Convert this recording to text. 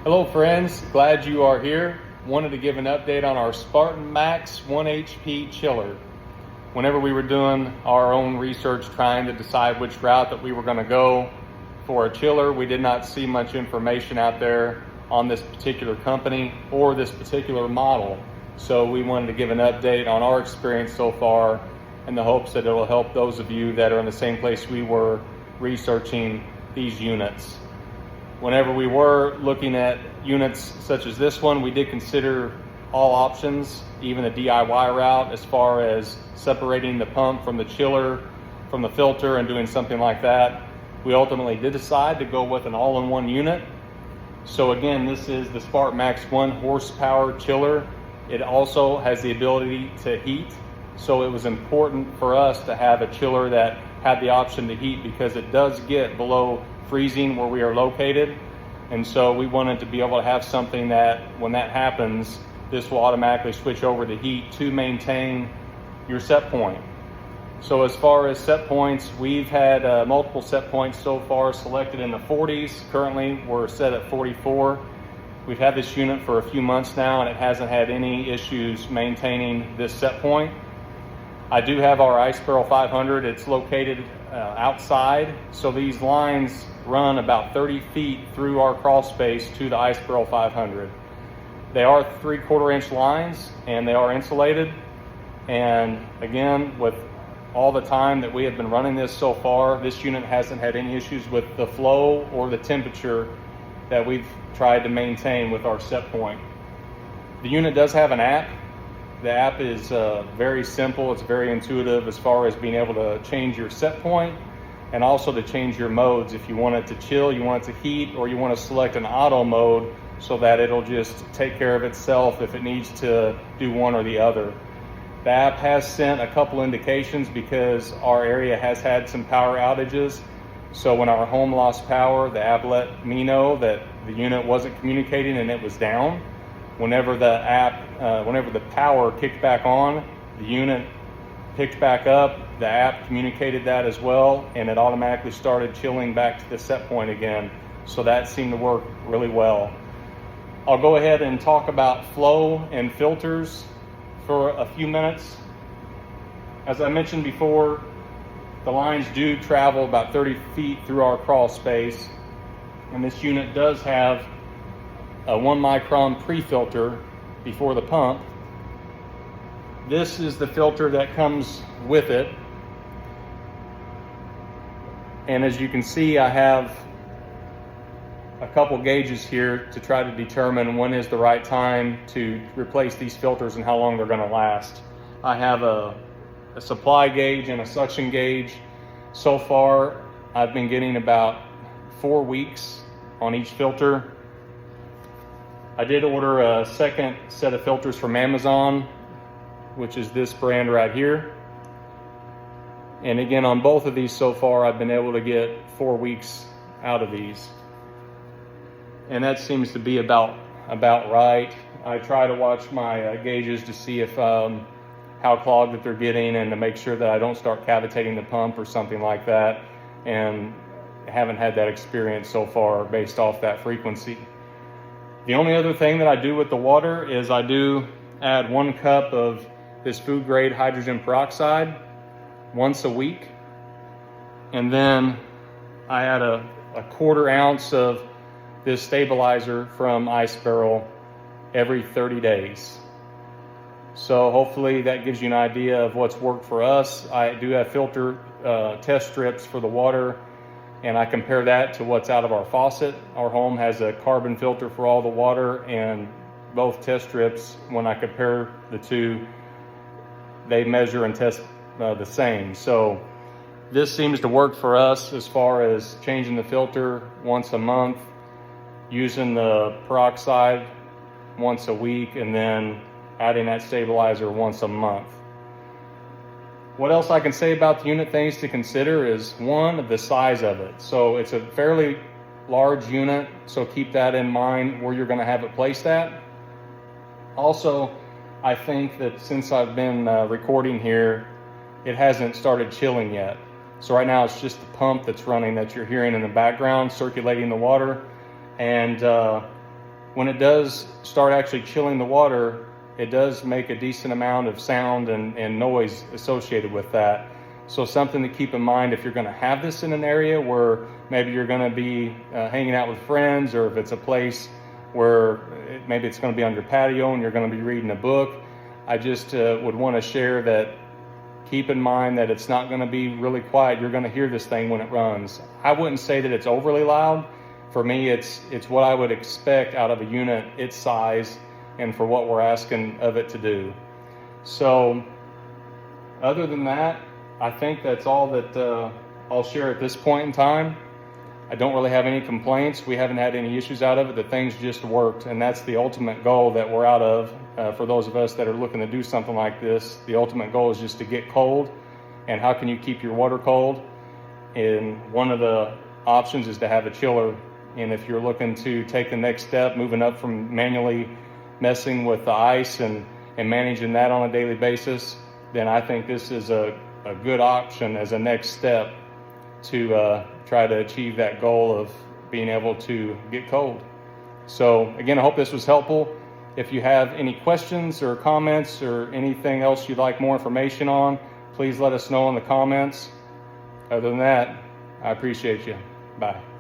Hello friends, glad you are here. Wanted to give an update on our Spartan Max 1 HP chiller. Whenever we were doing our own research trying to decide which route that we were going to go for a chiller, we did not see much information out there on this particular company or this particular model. So we wanted to give an update on our experience so far in the hopes that it will help those of you that are in the same place we were researching these units. Whenever we were looking at units such as this one, we did consider all options, even the DIY route, as far as separating the pump from the chiller, from the filter, and doing something like that. We ultimately did decide to go with an all-in-one unit. So again, this is the Spartan Max 1 horsepower chiller. It also has the ability to heat. So it was important for us to have a chiller that had the option to heat because it does get below freezing where we are located, and so we wanted to be able to have something that when that happens, this will automatically switch over to heat to maintain your set point. So as far as set points, we've had multiple set points so far selected in the 40s. Currently we're set at 44. We've had this unit for a few months now and it hasn't had any issues maintaining this set point. I do have our Ice Barrel 500. It's located outside, so these lines run about 30 feet through our crawl space to the Ice Barrel 500. They are 3/4 inch lines and they are insulated. And again, with all the time that we have been running this so far, this unit hasn't had any issues with the flow or the temperature that we've tried to maintain with our set point. The unit does have an app. The app is very simple. It's very intuitive as far as being able to change your set point and also to change your modes. If you want it to chill, you want it to heat, or you want to select an auto mode so that it'll just take care of itself if it needs to do one or the other. The app has sent a couple indications because our area has had some power outages. So when our home lost power, the app let me know that the unit wasn't communicating and it was down. Whenever the power kicked back on, the unit picked back up, the app communicated that as well, and it automatically started chilling back to the set point again. So that seemed to work really well. I'll go ahead and talk about flow and filters for a few minutes. As I mentioned before, the lines do travel about 30 feet through our crawl space, and this unit does have a 1 micron pre-filter before the pump. This is the filter that comes with it. And as you can see, I have a couple gauges here to try to determine when is the right time to replace these filters and how long they're going to last. I have a supply gauge and a suction gauge. So far, I've been getting about 4 weeks on each filter. I did order a second set of filters from Amazon, which is this brand right here. And again, on both of these so far, I've been able to get 4 weeks out of these. And that seems to be about right. I try to watch my gauges to see if how clogged that they're getting and to make sure that I don't start cavitating the pump or something like that. And haven't had that experience so far based off that frequency. The only other thing that I do with the water is I do add 1 cup of this food grade hydrogen peroxide once a week. And then I add a 1/4 ounce of this stabilizer from Ice Barrel every 30 days. So hopefully that gives you an idea of what's worked for us. I do have filter test strips for the water, and I compare that to what's out of our faucet. Our home has a carbon filter for all the water, and both test strips, when I compare the two, they measure and test the same. So this seems to work for us as far as changing the filter once a month, using the peroxide once a week, and then adding that stabilizer once a month. What else I can say about the unit, things to consider, is one, the size of it. So it's a fairly large unit, so keep that in mind where you're going to have it placed at. Also, I think that since I've been recording here, it hasn't started chilling yet. So right now it's just the pump that's running that you're hearing in the background, circulating the water. And when it does start actually chilling the water, it does make a decent amount of sound and noise associated with that. So something to keep in mind if you're going to have this in an area where maybe you're going to be hanging out with friends, or if it's a place where maybe it's going to be on your patio and you're going to be reading a book. I just would want to share that keep in mind that it's not going to be really quiet. You're going to hear this thing when it runs. I wouldn't say that it's overly loud. For me, it's what I would expect out of a unit its size and for what we're asking of it to do. So other than that, I think that's all that I'll share at this point in time. I don't really have any complaints. We haven't had any issues out of it. The things just worked, and that's the ultimate goal that we're out of. For those of us that are looking to do something like this, the ultimate goal is just to get cold. And how can you keep your water cold? And one of the options is to have a chiller. And if you're looking to take the next step, moving up from manually messing with the ice and managing that on a daily basis, then I think this is a good option as a next step to try to achieve that goal of being able to get cold. So again, I hope this was helpful. If you have any questions or comments or anything else you'd like more information on, please let us know in the comments. Other than that, I appreciate you. Bye.